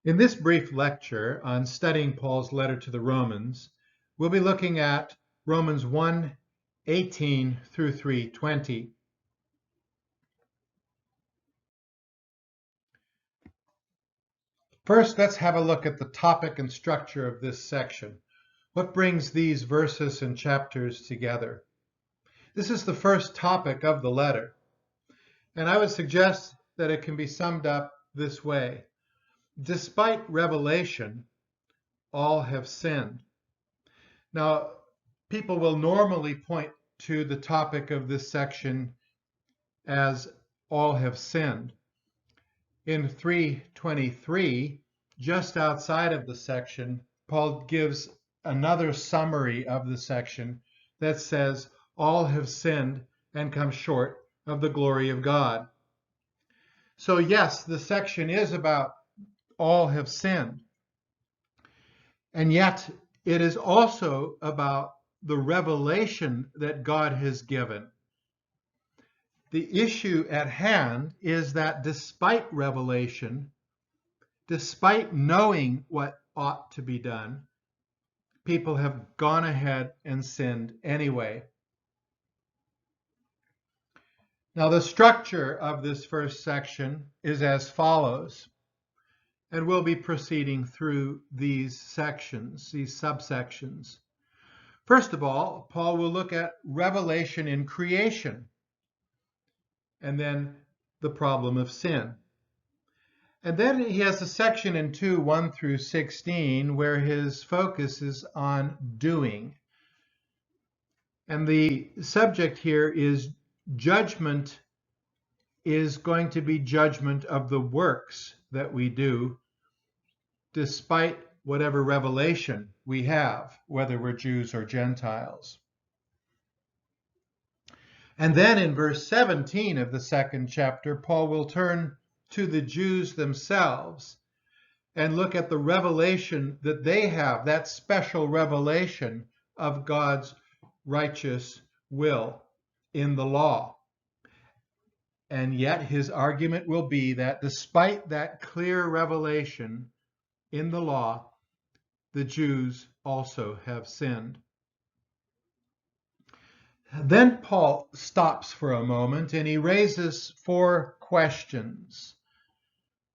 In this brief lecture on studying Paul's letter to the Romans, we'll be looking at Romans 1:18 through 3:20. First, let's have a look at the topic and structure of this section. What brings these verses and chapters together? This is the first topic of the letter, and I would suggest that it can be summed up this way. Despite revelation, all have sinned. Now, people will normally point to the topic of this section as all have sinned. In 3:23, just outside of the section, Paul gives another summary of the section that says, all have sinned and come short of the glory of God. So yes, the section is about all have sinned. And yet it is also about the revelation that God has given. The issue at hand is that despite revelation, despite knowing what ought to be done, people have gone ahead and sinned anyway. Now, the structure of this first section is as follows, and we'll be proceeding through these sections, these subsections. First of all, Paul will look at revelation in creation, and then the problem of sin. And then he has a section in 2:1 through 16, where his focus is on doing. And the subject here is judgment is going to be judgment of the works that we do, despite whatever revelation we have, whether we're Jews or Gentiles. And then in verse 17 of the second chapter, Paul will turn to the Jews themselves and look at the revelation that they have, that special revelation of God's righteous will in the law. And yet his argument will be that despite that clear revelation in the law, the Jews also have sinned. Then Paul stops for a moment and he raises 4 questions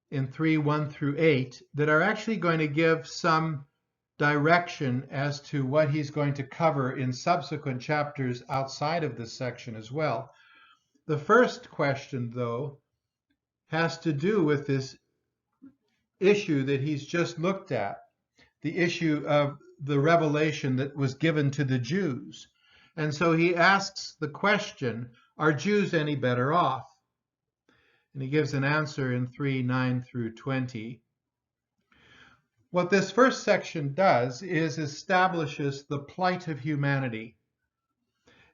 in 3:1 through 8 that are actually going to give some direction as to what he's going to cover in subsequent chapters outside of this section as well. The first question, though, has to do with this issue that he's just looked at, the issue of the revelation that was given to the Jews. And so he asks the question, are Jews any better off? And he gives an answer in 3:9 through 20. What this first section does is establishes the plight of humanity.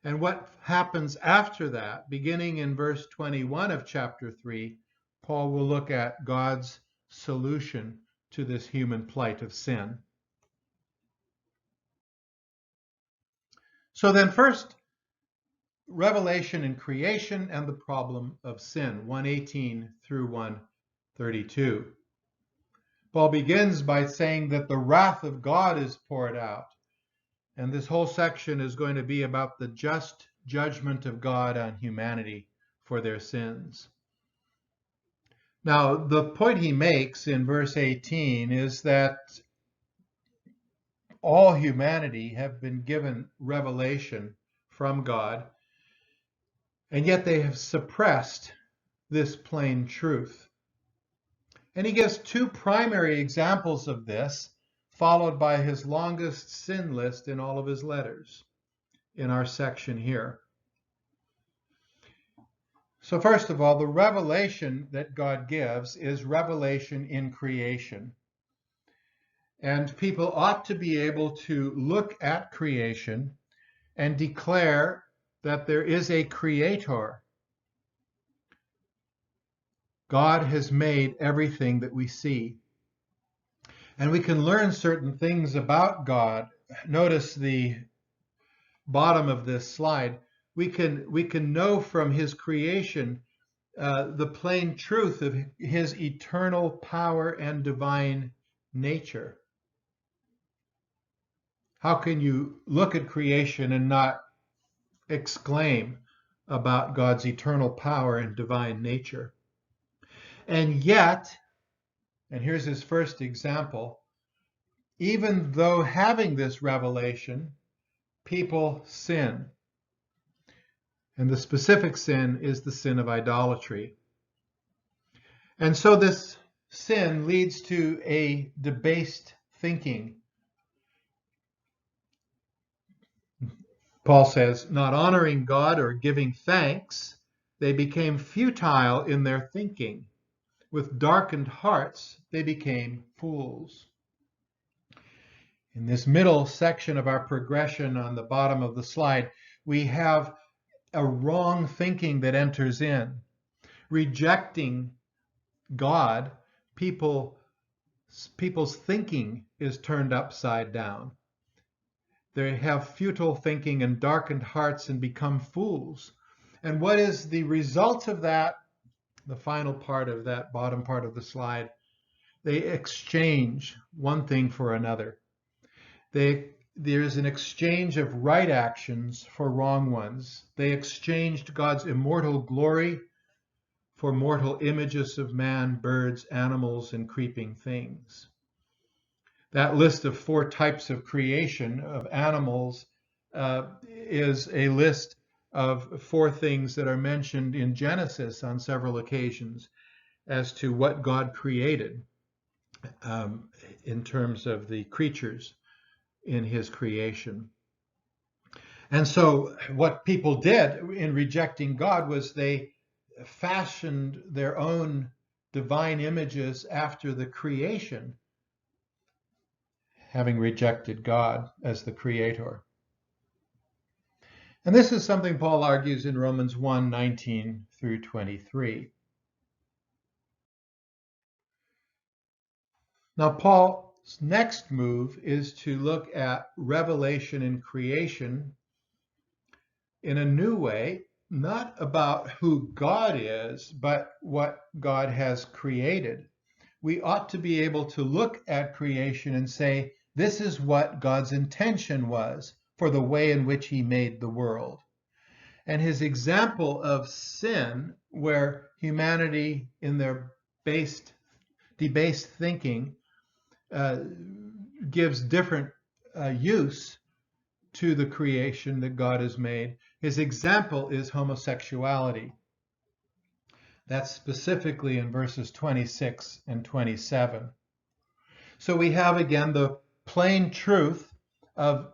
And what happens after that, beginning in verse 21 of chapter 3, Paul will look at God's solution to this human plight of sin. So then first, revelation in creation and the problem of sin, 1:18 through 1:32. Paul begins by saying that the wrath of God is poured out. And this whole section is going to be about the just judgment of God on humanity for their sins. Now, the point he makes in verse 18 is that all humanity have been given revelation from God, and yet they have suppressed this plain truth. And he gives 2 primary examples of this, followed by his longest sin list in all of his letters in our section here. So first of all, the revelation that God gives is revelation in creation. And people ought to be able to look at creation and declare that there is a creator. God has made everything that we see. And we can learn certain things about God. Notice the bottom of this slide. We can know from his creation the plain truth of his eternal power and divine nature. How can you look at creation and not exclaim about God's eternal power and divine nature? And yet, and here's his first example, even though having this revelation, people sin. And the specific sin is the sin of idolatry. And so this sin leads to a debased thinking. Paul says, not honoring God or giving thanks, they became futile in their thinking. With darkened hearts, they became fools. In this middle section of our progression on the bottom of the slide, we have a wrong thinking that enters in. Rejecting God, people's thinking is turned upside down. They have futile thinking and darkened hearts and become fools. And what is the result of that? The final part of that bottom part of the slide. They exchange one thing for another. There's an exchange of right actions for wrong ones. They exchanged God's immortal glory for mortal images of man, birds, animals, and creeping things. That list of 4 types of creation of animals is a list of 4 things that are mentioned in Genesis on several occasions as to what God created in terms of the creatures in his creation. And so what people did in rejecting God was they fashioned their own divine images after the creation, having rejected God as the creator. And this is something Paul argues in Romans 1:19 through 23. Now, Paul's next move is to look at revelation and creation in a new way, not about who God is, but what God has created. We ought to be able to look at creation and say, this is what God's intention was for the way in which he made the world. And his example of sin, where humanity in their debased thinking gives different use to the creation that God has made. His example is homosexuality. That's specifically in verses 26 and 27. So we have again the plain truth of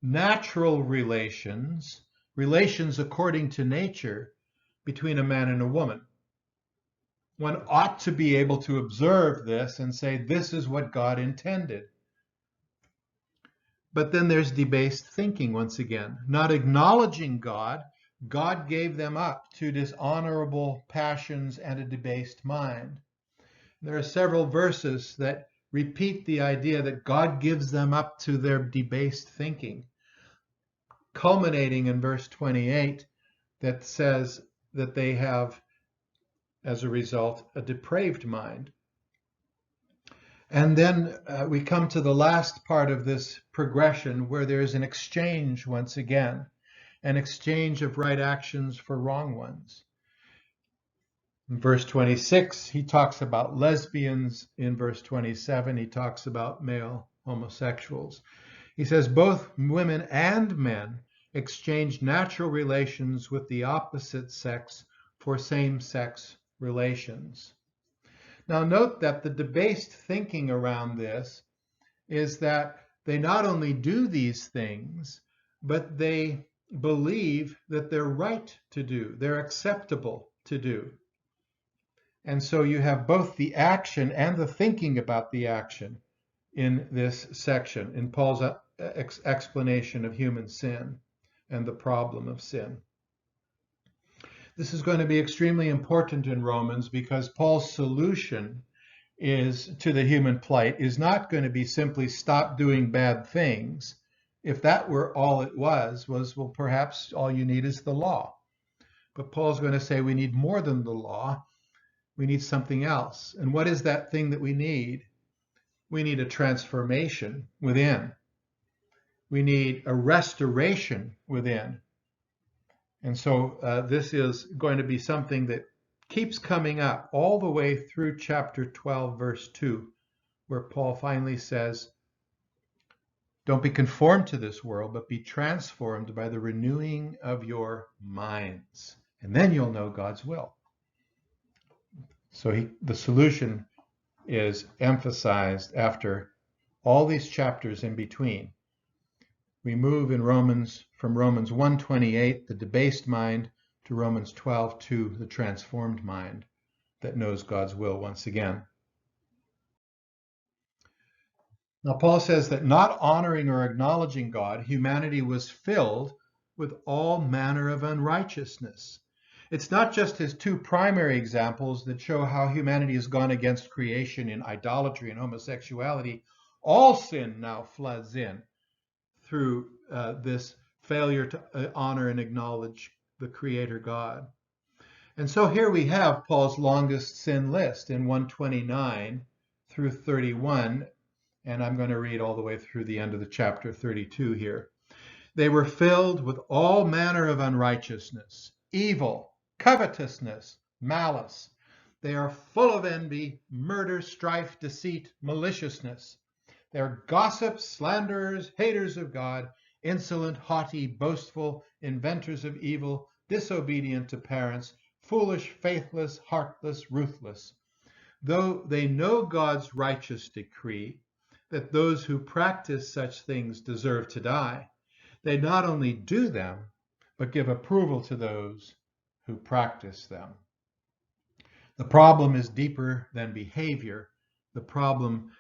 natural relations according to nature between a man and a woman. One ought to be able to observe this and say, this is what God intended. But then there's debased thinking once again. Not acknowledging God, God gave them up to dishonorable passions and a debased mind. There are several verses that repeat the idea that God gives them up to their debased thinking, culminating in verse 28 that says that they have, as a result, a depraved mind. And then we come to the last part of this progression where there's an exchange once again, an exchange of right actions for wrong ones. In verse 26, he talks about lesbians. In verse 27, he talks about male homosexuals. He says both women and men exchange natural relations with the opposite sex for same-sex relations. Now note that the debased thinking around this is that they not only do these things, but they believe that they're right to do, they're acceptable to do. And so you have both the action and the thinking about the action in this section, in Paul's explanation of human sin and the problem of sin. This is going to be extremely important in Romans because Paul's solution to the human plight is not going to be simply stop doing bad things. If that were all it was, well, perhaps all you need is the law. But Paul's going to say we need more than the law. We need something else. And what is that thing that we need? We need a transformation within. We need a restoration within. And so this is going to be something that keeps coming up all the way through chapter 12, verse 2, where Paul finally says, don't be conformed to this world, but be transformed by the renewing of your minds. And then you'll know God's will. So the solution is emphasized after all these chapters in between. We move in from Romans 1:28, the debased mind, to Romans 12:2, the transformed mind that knows God's will once again. Now, Paul says that not honoring or acknowledging God, humanity was filled with all manner of unrighteousness. It's not just his two primary examples that show how humanity has gone against creation in idolatry and homosexuality. All sin now floods in through this failure to honor and acknowledge the Creator God. And so here we have Paul's longest sin list in 129 through 31, and I'm going to read all the way through the end of the chapter 32 here. They were filled with all manner of unrighteousness, evil, covetousness, malice. They are full of envy, murder, strife, deceit, maliciousness. They are gossips, slanderers, haters of God, insolent, haughty, boastful, inventors of evil, disobedient to parents, foolish, faithless, heartless, ruthless. Though they know God's righteous decree that those who practice such things deserve to die, they not only do them, but give approval to those who practice them. The problem is deeper than behavior. The problem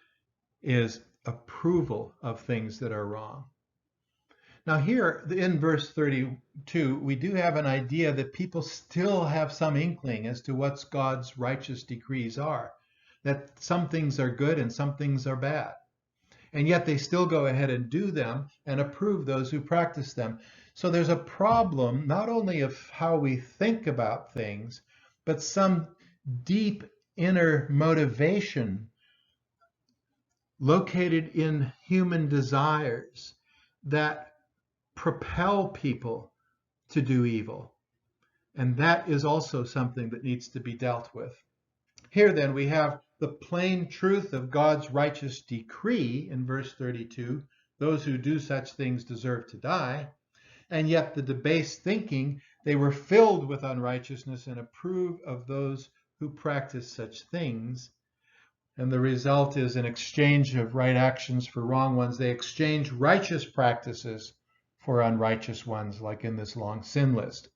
is approval of things that are wrong. Now here in verse 32, we do have an idea that people still have some inkling as to what God's righteous decrees are, that some things are good and some things are bad. And yet they still go ahead and do them and approve those who practice them. So there's a problem not only of how we think about things, but some deep inner motivation located in human desires that propel people to do evil. And that is also something that needs to be dealt with. Here then we have the plain truth of God's righteous decree in verse 32, those who do such things deserve to die, and yet the debased thinking, they were filled with unrighteousness and approve of those who practice such things. And the result is an exchange of right actions for wrong ones. They exchange righteous practices for unrighteous ones, like in this long sin list.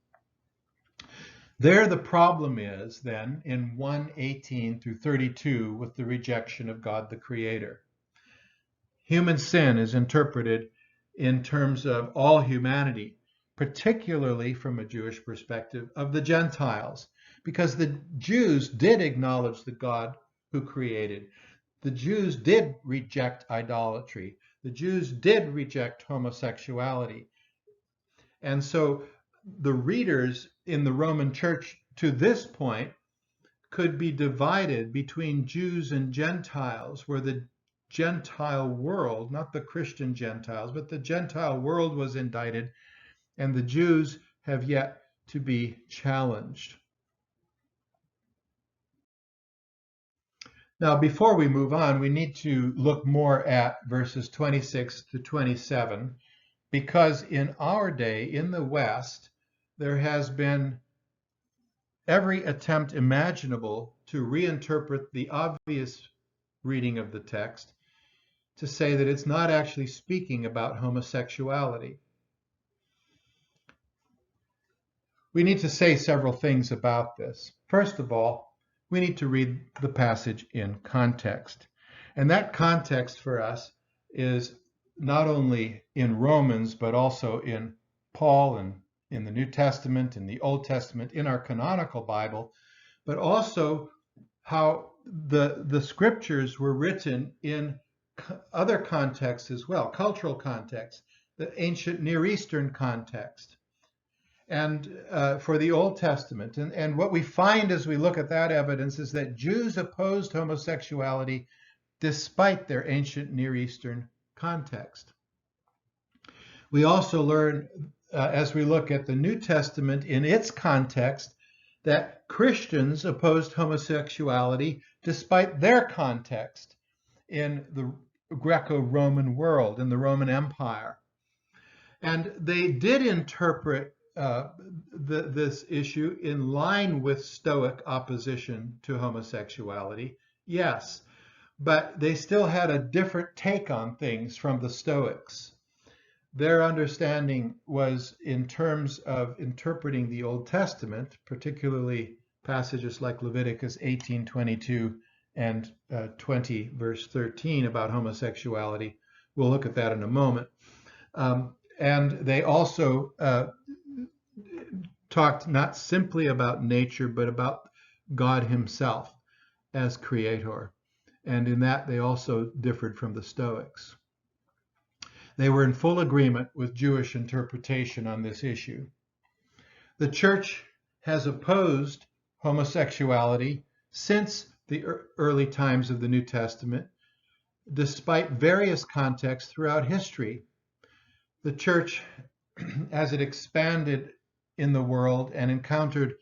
There the problem is then in 1:18 through 32 with the rejection of God the Creator. Human sin is interpreted in terms of all humanity, particularly from a Jewish perspective of the Gentiles, because the Jews did acknowledge the God who created. The Jews did reject idolatry. The Jews did reject homosexuality. And so the readers in the Roman church to this point could be divided between Jews and Gentiles, where the Gentile world, not the Christian Gentiles, but the Gentile world was indicted, and the Jews have yet to be challenged. Now, before we move on, we need to look more at verses 26 to 27, because in our day, in the West, there has been every attempt imaginable to reinterpret the obvious reading of the text to say that it's not actually speaking about homosexuality. We need to say several things about this. First of all, we need to read the passage in context. And that context for us is not only in Romans, but also in Paul and in the New Testament, in the Old Testament, in our canonical Bible, but also how the scriptures were written in other contexts as well, cultural context, the ancient Near Eastern context. and for the Old Testament. And what we find as we look at that evidence is that Jews opposed homosexuality despite their ancient Near Eastern context. We also learn, as we look at the New Testament in its context, that Christians opposed homosexuality despite their context in the Greco-Roman world, in the Roman Empire. And they did interpret this issue in line with Stoic opposition to homosexuality, yes, but they still had a different take on things from the Stoics. Their understanding was in terms of interpreting the Old Testament, particularly passages like Leviticus 18:22 and 20, verse 13 about homosexuality. We'll look at that in a moment. And they also talked not simply about nature, but about God himself as creator. And in that, they also differed from the Stoics. They were in full agreement with Jewish interpretation on this issue. The church has opposed homosexuality since the early times of the New Testament, despite various contexts throughout history. The church, as it expanded in the world and encountered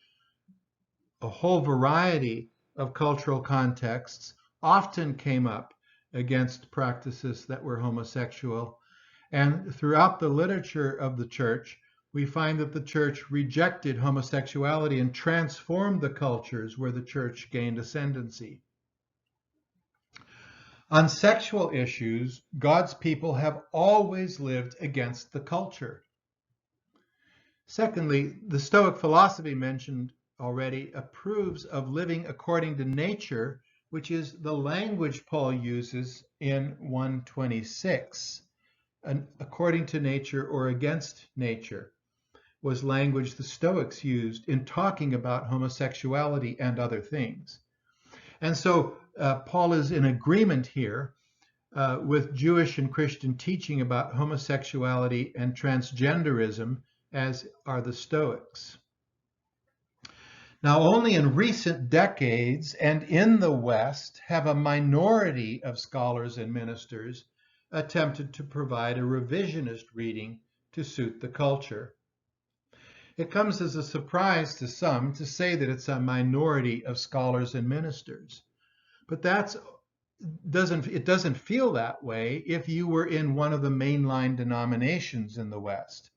a whole variety of cultural contexts, often came up against practices that were homosexual. And throughout the literature of the church, we find that the church rejected homosexuality and transformed the cultures where the church gained ascendancy. On sexual issues, God's people have always lived against the culture. Secondly, the Stoic philosophy mentioned already approves of living according to nature, which is the language Paul uses in 1:26. According to nature or against nature was language the Stoics used in talking about homosexuality and other things. And so Paul is in agreement here with Jewish and Christian teaching about homosexuality and transgenderism, as are the Stoics. Now, only in recent decades and in the West have a minority of scholars and ministers attempted to provide a revisionist reading to suit the culture. It comes as a surprise to some to say that it's a minority of scholars and ministers, but it doesn't feel that way if you were in one of the mainline denominations in the West.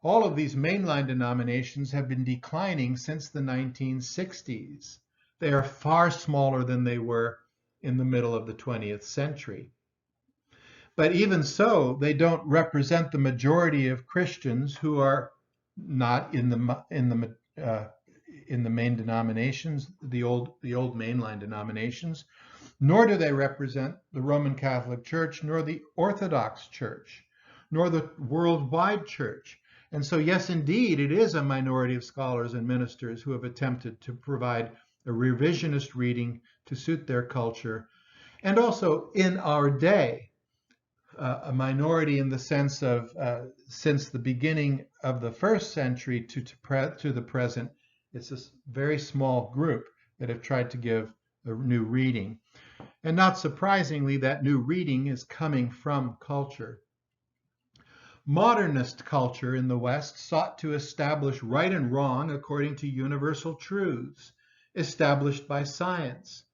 All of these mainline denominations have been declining since the 1960s. They are far smaller than they were in the middle of the 20th century. But even so, they don't represent the majority of Christians who are not in the main denominations, the old mainline denominations, nor do they represent the Roman Catholic Church, nor the Orthodox Church, nor the worldwide church. And so, yes, indeed, it is a minority of scholars and ministers who have attempted to provide a revisionist reading to suit their culture. And also in our day, a minority in the sense of since the beginning of the first century to the present, it's a very small group that have tried to give a new reading. And not surprisingly, that new reading is coming from culture. Modernist culture in the West sought to establish right and wrong according to universal truths established by science.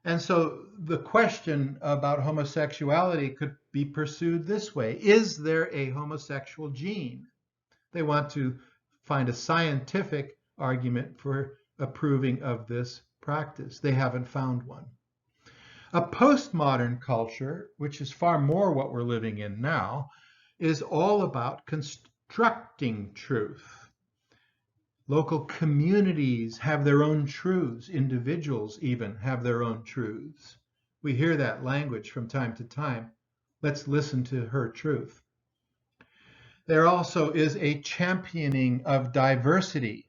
And so the question about homosexuality could be pursued this way. Is there a homosexual gene? They want to find a scientific argument for approving of this practice. They haven't found one. A postmodern culture, which is far more what we're living in now, is all about constructing truth. Local communities have their own truths. Individuals even have their own truths. We hear that language from time to time. Let's listen to her truth. There also is a championing of diversity,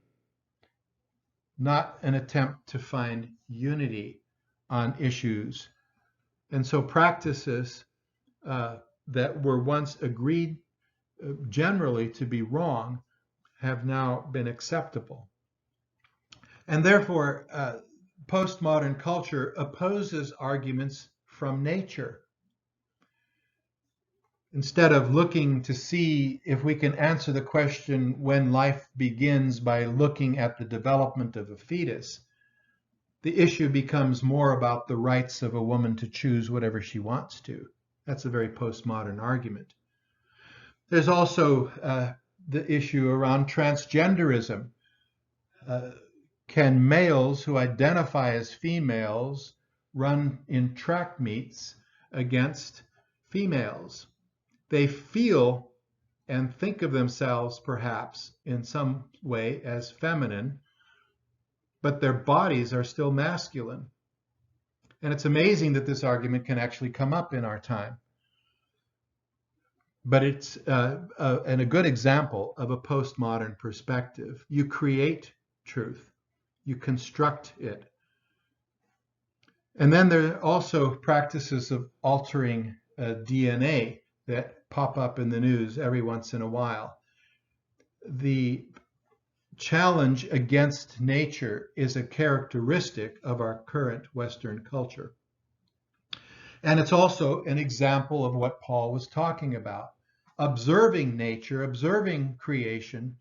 not an attempt to find unity on issues. And so practices that were once agreed generally to be wrong have now been acceptable. And therefore, postmodern culture opposes arguments from nature. Instead of looking to see if we can answer the question when life begins by looking at the development of a fetus, the issue becomes more about the rights of a woman to choose whatever she wants to. That's a very postmodern argument. There's also the issue around transgenderism. Can males who identify as females run in track meets against females? They feel and think of themselves perhaps in some way as feminine, but their bodies are still masculine. And it's amazing that this argument can actually come up in our time. But it's a good example of a postmodern perspective. You create truth. You construct it. And then there are also practices of altering DNA that pop up in the news every once in a while. The challenge against nature is a characteristic of our current Western culture. And it's also an example of what Paul was talking about. Observing nature, observing creation,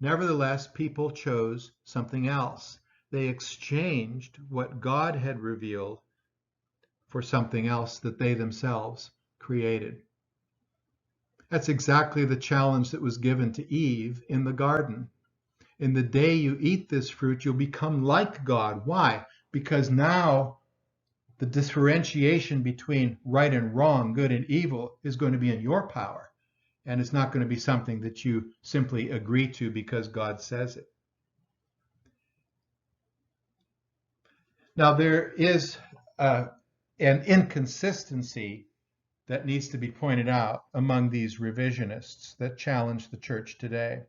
nevertheless, people chose something else. They exchanged what God had revealed for something else that they themselves created. That's exactly the challenge that was given to Eve in the garden. In the day you eat this fruit, you'll become like God. Why? Because now the differentiation between right and wrong, good and evil, is going to be in your power. And it's not going to be something that you simply agree to because God says it. Now, there is an inconsistency that needs to be pointed out among these revisionists that challenge the church today.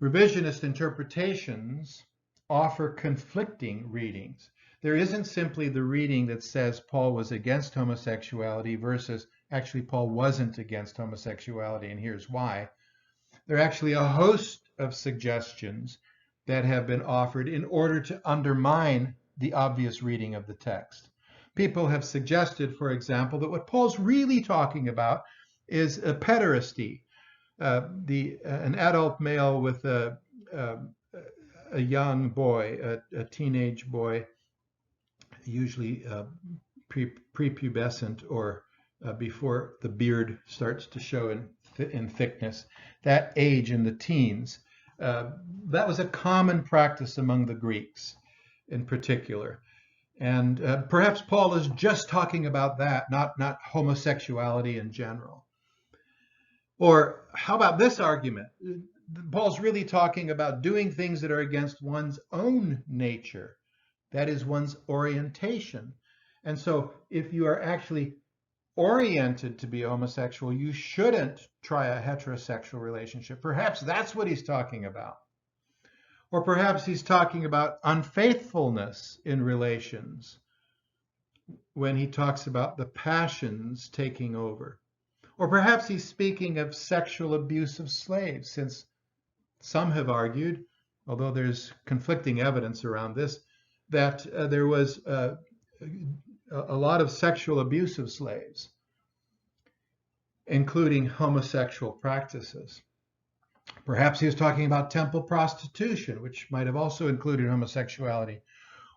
Revisionist interpretations offer conflicting readings. There isn't simply the reading that says Paul was against homosexuality versus actually Paul wasn't against homosexuality, and here's why. There are actually a host of suggestions that have been offered in order to undermine the obvious reading of the text. People have suggested, for example, that what Paul's really talking about is a pederasty. An adult male with a young boy, a teenage boy, usually prepubescent or before the beard starts to show in thickness, that age in the teens. That was a common practice among the Greeks in particular. And perhaps Paul is just talking about that, not homosexuality in general. Or how about this argument? Paul's really talking about doing things that are against one's own nature, that is one's orientation. And so if you are actually oriented to be homosexual, you shouldn't try a heterosexual relationship. Perhaps that's what he's talking about. Or perhaps he's talking about unfaithfulness in relations when he talks about the passions taking over. Or perhaps he's speaking of sexual abuse of slaves, since some have argued, although there's conflicting evidence around this, that there was a lot of sexual abuse of slaves, including homosexual practices. Perhaps he was talking about temple prostitution, which might have also included homosexuality,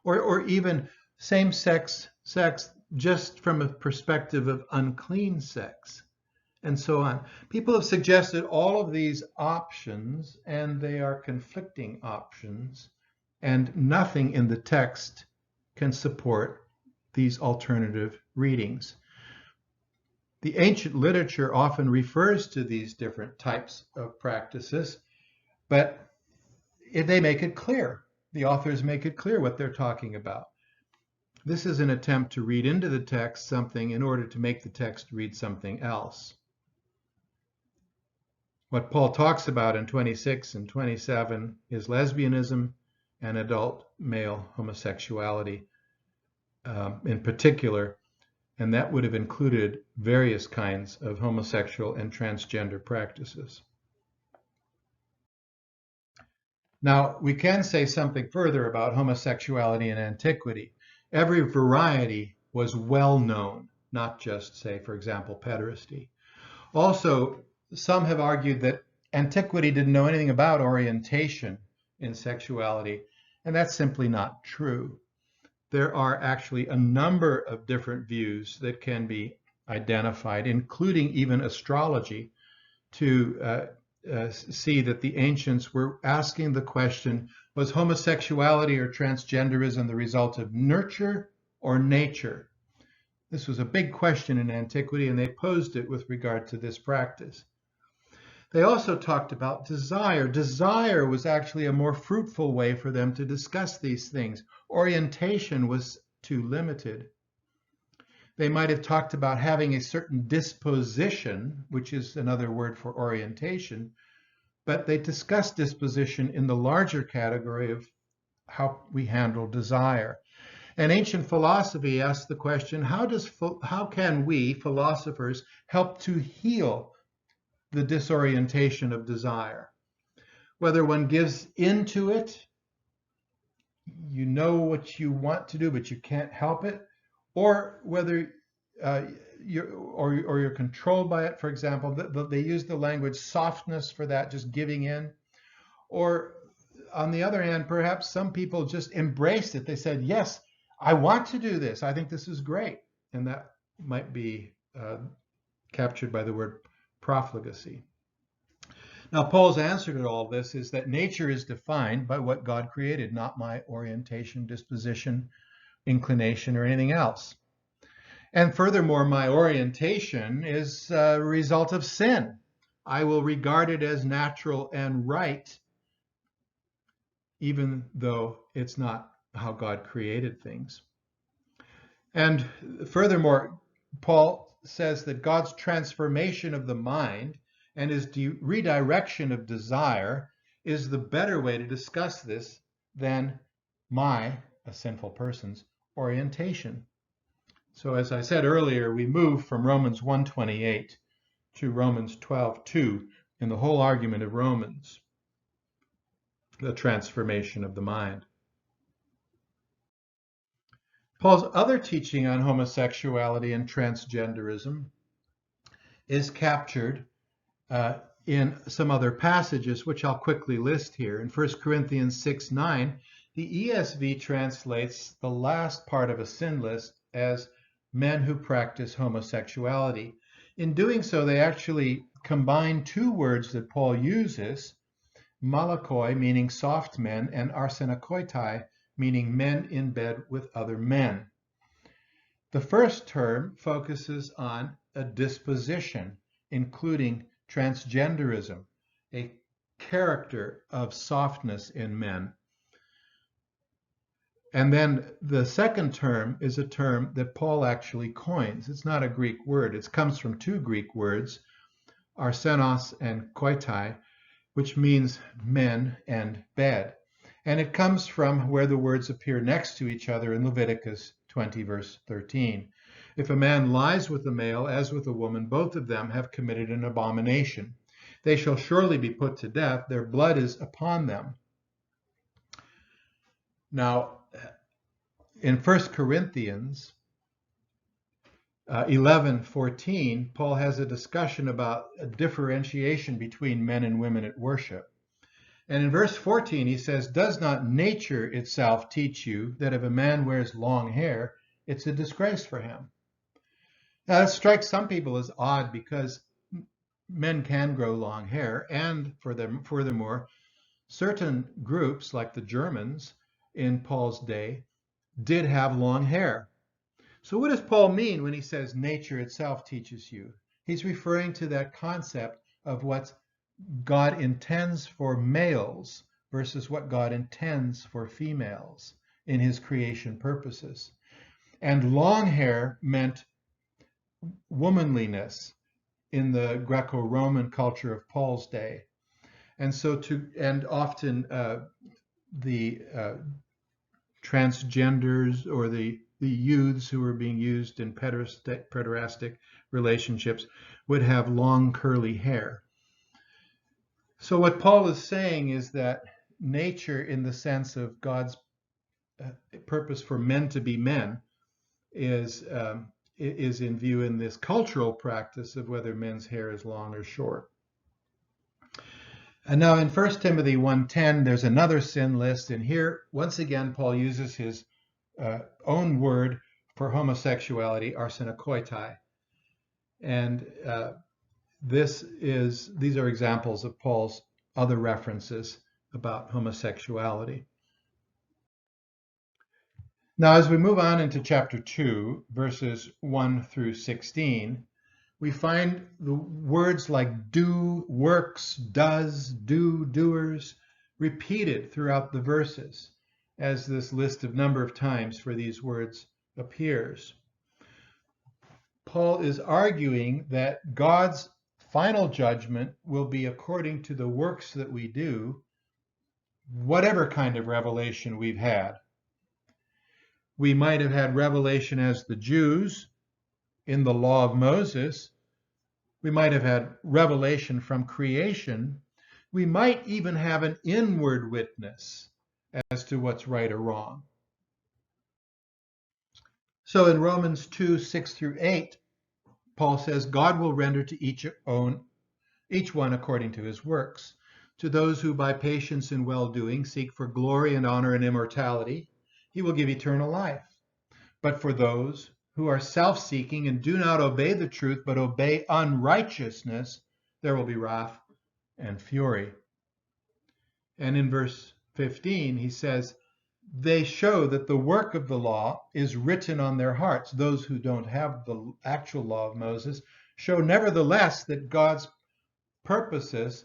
or even same-sex sex just from a perspective of unclean sex, and so on. People have suggested all of these options, and they are conflicting options, and nothing in the text can support these alternative readings. The ancient literature often refers to these different types of practices, but they make it clear. The authors make it clear what they're talking about. This is an attempt to read into the text something in order to make the text read something else. What Paul talks about in 26 and 27 is lesbianism and adult male homosexuality in particular, and that would have included various kinds of homosexual and transgender practices. Now, we can say something further about homosexuality in antiquity. Every variety was well known, not just, say, for example, pederasty. Also, some have argued that antiquity didn't know anything about orientation in sexuality, and that's simply not true. There are actually a number of different views that can be identified, including even astrology, to see that the ancients were asking the question, was homosexuality or transgenderism the result of nurture or nature? This was a big question in antiquity, and they posed it with regard to this practice. They also talked about desire. Desire was actually a more fruitful way for them to discuss these things. Orientation was too limited. They might have talked about having a certain disposition, which is another word for orientation, but they discussed disposition in the larger category of how we handle desire. And ancient philosophy asked the question, how can we, philosophers, help to heal the disorientation of desire? Whether one gives into it, you know what you want to do, but you can't help it, or whether you're controlled by it. For example, they use the language softness for that, just giving in. Or on the other hand, perhaps some people just embraced it. They said, yes, I want to do this. I think this is great. And that might be captured by the word profligacy. Now, Paul's answer to all this is that nature is defined by what God created, not my orientation, disposition, inclination, or anything else. And furthermore, my orientation is a result of sin. I will regard it as natural and right, even though it's not how God created things. And furthermore, Paul says that God's transformation of the mind and his redirection of desire is the better way to discuss this than a sinful person's, orientation. So as I said earlier, we move from Romans 1:28 to Romans 12:2 in the whole argument of Romans, the transformation of the mind. Paul's other teaching on homosexuality and transgenderism is captured in some other passages, which I'll quickly list here. In 1 Corinthians 6:9, the ESV translates the last part of a sin list as men who practice homosexuality. In doing so, they actually combine two words that Paul uses, malakoi, meaning soft men, and arsenokoitai, meaning men in bed with other men. The first term focuses on a disposition, including transgenderism, a character of softness in men. And then the second term is a term that Paul actually coins. It's not a Greek word. It comes from two Greek words, arsenos and koitai, which means men and bed. And it comes from where the words appear next to each other in Leviticus 20, verse 13. If a man lies with a male as with a woman, both of them have committed an abomination. They shall surely be put to death. Their blood is upon them. Now, in 1 Corinthians 11:14, Paul has a discussion about a differentiation between men and women at worship. And in verse 14, he says, does not nature itself teach you that if a man wears long hair, it's a disgrace for him? Now, that strikes some people as odd because men can grow long hair, and furthermore, certain groups, like the Germans in Paul's day, did have long hair. So what does Paul mean when he says nature itself teaches you? He's referring to that concept of what God intends for males versus what God intends for females in his creation purposes. And long hair meant womanliness in the Greco-Roman culture of Paul's day. And so often the transgenders or the youths who were being used in pederastic relationships would have long curly hair. So what Paul is saying is that nature in the sense of God's purpose for men to be men is in view in this cultural practice of whether men's hair is long or short. And now in 1 Timothy 1:10, there's another sin list, and here once again Paul uses his own word for homosexuality, arsenokoitai, and these are examples of Paul's other references about homosexuality. Now, as we move on into chapter 2, verses 1 through 16, we find the words like do, works, does, do, doers repeated throughout the verses as this list of number of times for these words appears. Paul is arguing that God's final judgment will be according to the works that we do, whatever kind of revelation we've had. We might have had revelation as the Jews in the law of Moses. We might have had revelation from creation. We might even have an inward witness as to what's right or wrong. So in Romans 2:6 through 8, Paul says, God will render to each one according to his works. To those who by patience and well-doing seek for glory and honor and immortality, he will give eternal life. But for those who are self-seeking and do not obey the truth, but obey unrighteousness, there will be wrath and fury. And in verse 15, he says, they show that the work of the law is written on their hearts. Those who don't have the actual law of Moses show nevertheless that God's purposes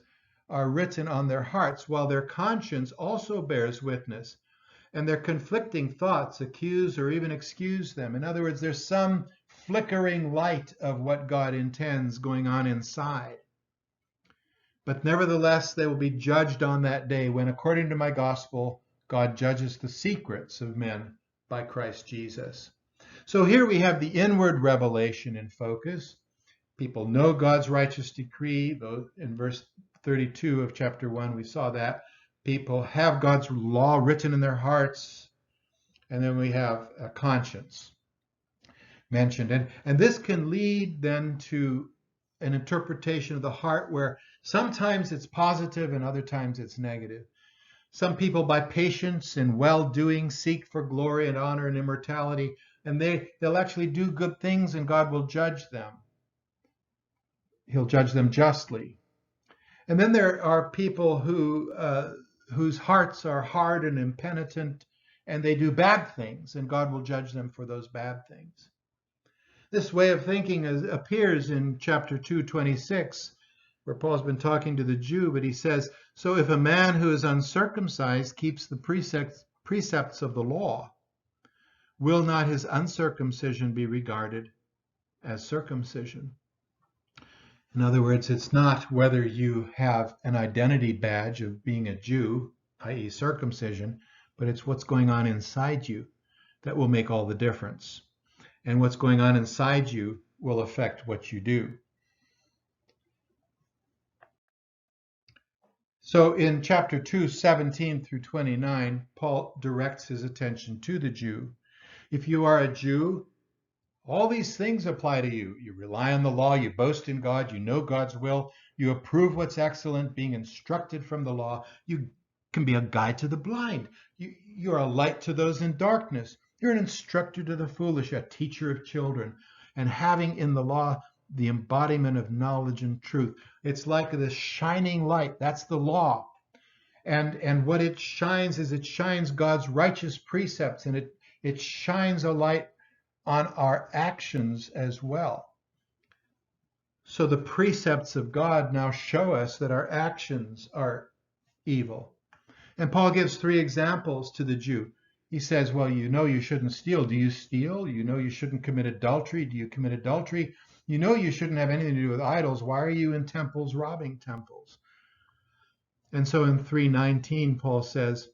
are written on their hearts, while their conscience also bears witness, and their conflicting thoughts accuse or even excuse them. In other words, there's some flickering light of what God intends going on inside. But nevertheless, they will be judged on that day when, according to my gospel, God judges the secrets of men by Christ Jesus. So here we have the inward revelation in focus. People know God's righteous decree. In verse 32 of chapter 1, we saw that. People have God's law written in their hearts. And then we have a conscience mentioned. And this can lead then to an interpretation of the heart where sometimes it's positive and other times it's negative. Some people by patience and well-doing seek for glory and honor and immortality, and they'll actually do good things and God will judge them. He'll judge them justly. And then there are people whose hearts are hard and impenitent, and they do bad things, and God will judge them for those bad things. This way of thinking appears in chapter 2:26, where Paul's been talking to the Jew, but he says, so if a man who is uncircumcised keeps the precepts of the law, will not his uncircumcision be regarded as circumcision? In other words, it's not whether you have an identity badge of being a Jew, i.e. circumcision, but it's what's going on inside you that will make all the difference. And what's going on inside you will affect what you do. So in chapter 2:17 through 29, Paul directs his attention to the Jew. If you are a Jew, all these things apply to you. You rely on the law, you boast in God, you know God's will, you approve what's excellent, being instructed from the law. You can be a guide to the blind. You're a light to those in darkness. You're an instructor to the foolish, a teacher of children, and having in the law the embodiment of knowledge and truth. It's like this shining light. That's the law. And what it shines is it shines God's righteous precepts, and it shines a light on our actions as well. So the precepts of God now show us that our actions are evil. And Paul gives 3 examples to the Jew. He says, well, you know you shouldn't steal. Do you steal? You know you shouldn't commit adultery. Do you commit adultery? You know you shouldn't have anything to do with idols. Why are you in temples robbing temples? And so in 3:19, Paul says,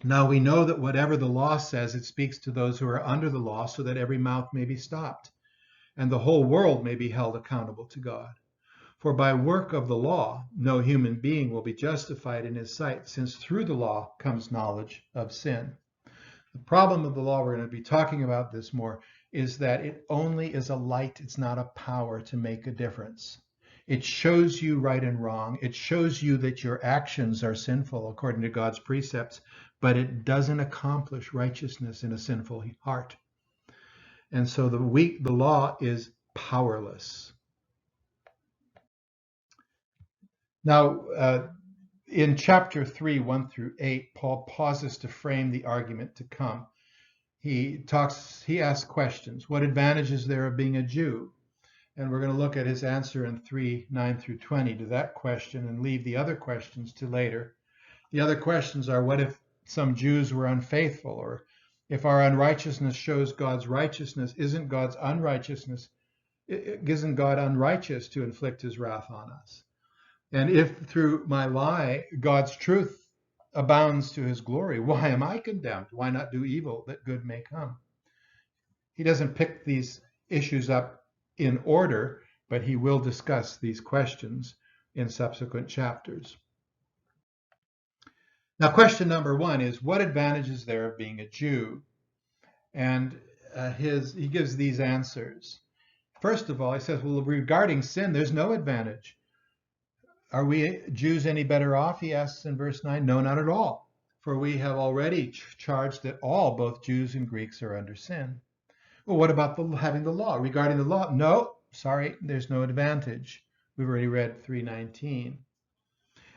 now we know that whatever the law says, it speaks to those who are under the law, so that every mouth may be stopped, and the whole world may be held accountable to God. For by work of the law, no human being will be justified in his sight, since through the law comes knowledge of sin. The problem of the law, we're going to be talking about this more, is that it only is a light. It's not a power to make a difference. It shows you right and wrong. It shows you that your actions are sinful according to God's precepts, but it doesn't accomplish righteousness in a sinful heart. And so the law is powerless. Now, in chapter 3, 1 through 8, Paul pauses to frame the argument to come. He asks questions. What advantage is there of being a Jew? And we're going to look at his answer in 3, 9 through 20 to that question and leave the other questions to later. The other questions are, what if some Jews were unfaithful? Or if our unrighteousness shows God's righteousness, isn't God unrighteous to inflict his wrath on us? And if through my lie, God's truth abounds to his glory, why am I condemned? Why not do evil that good may come? He doesn't pick these issues up in order, but he will discuss these questions in subsequent chapters. Now, question number 1 is, what advantage is there of being a Jew? And he gives these answers. First of all, he says, well, regarding sin, there's no advantage. Are we Jews any better off? He asks in verse 9. No, not at all. For we have already charged that all, both Jews and Greeks, are under sin. Well, what about having the law? Regarding the law, no, sorry, there's no advantage. We've already read 3:19.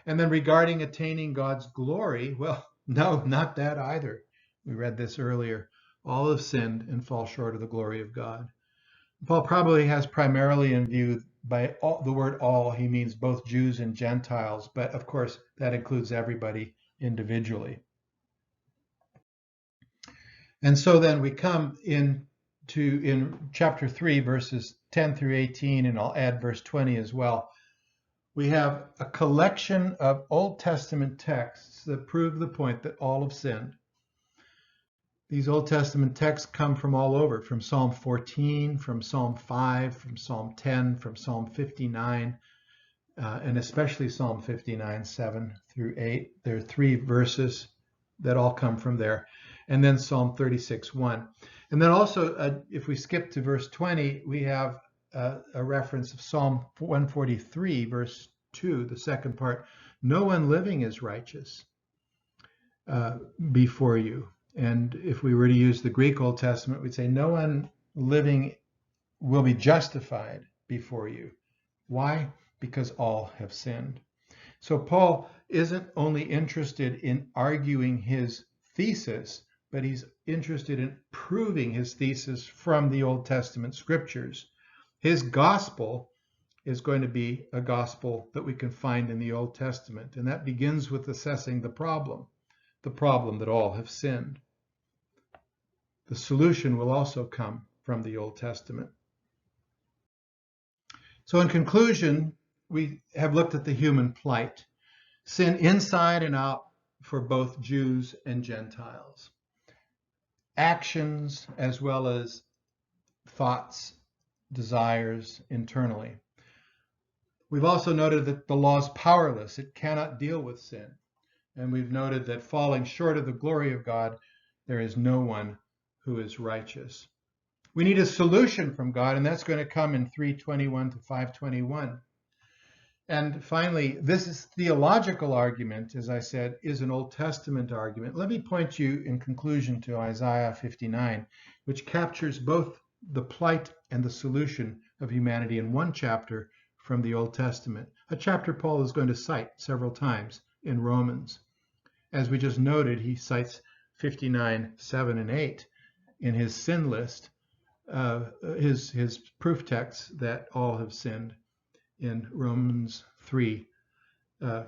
And then regarding attaining God's glory, well, no, not that either. We read this earlier. All have sinned and fall short of the glory of God. Paul probably has primarily in view, by the word all, he means both Jews and Gentiles, but of course that includes everybody individually. And so then we come in chapter 3, verses 10 through 18, and I'll add verse 20 as well. We have a collection of Old Testament texts that prove the point that all have sinned. These Old Testament texts come from all over, from Psalm 14, from Psalm 5, from Psalm 10, from Psalm 59, and especially Psalm 59, 7 through 8. There are 3 verses that all come from there. And then Psalm 36, 1. And then also, if we skip to verse 20, we have a reference of Psalm 143, verse 2, the second part. No one living is righteous before you. And if we were to use the Greek Old Testament, we'd say no one living will be justified before you. Why? Because all have sinned. So Paul isn't only interested in arguing his thesis, but he's interested in proving his thesis from the Old Testament scriptures. His gospel is going to be a gospel that we can find in the Old Testament, and that begins with assessing the problem that all have sinned. The solution will also come from the Old Testament. So in conclusion, we have looked at the human plight, sin inside and out for both Jews and Gentiles. Actions as well as thoughts, desires internally. We've also noted that the law is powerless. It cannot deal with sin. And we've noted that falling short of the glory of God, there is no one who is righteous. We need a solution from God, and that's going to come in 3:21 to 5:21. And finally, this is theological argument, as I said, is an Old Testament argument. Let me point you in conclusion to Isaiah 59, which captures both the plight and the solution of humanity in one chapter from the Old Testament, a chapter Paul is going to cite several times in Romans. As we just noted, he cites 59, 7, and 8 in his sin list, his proof text that all have sinned in Romans 3,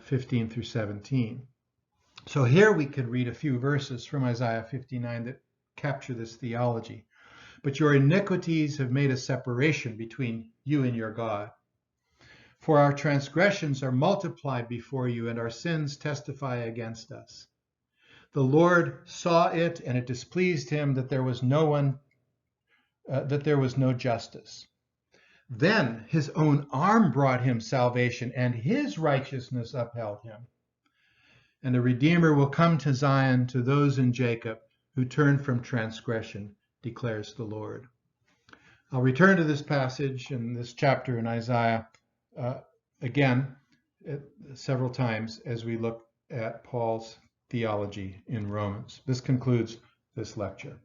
15 through 17. So here we could read a few verses from Isaiah 59 that capture this theology. But your iniquities have made a separation between you and your God. For our transgressions are multiplied before you, and our sins testify against us. The Lord saw it, and it displeased him that there was no justice. Then his own arm brought him salvation, and his righteousness upheld him. And a Redeemer will come to Zion, to those in Jacob who turn from transgression, declares the Lord. I'll return to this passage and this chapter in Isaiah again several times as we look at Paul's theology in Romans. This concludes this lecture.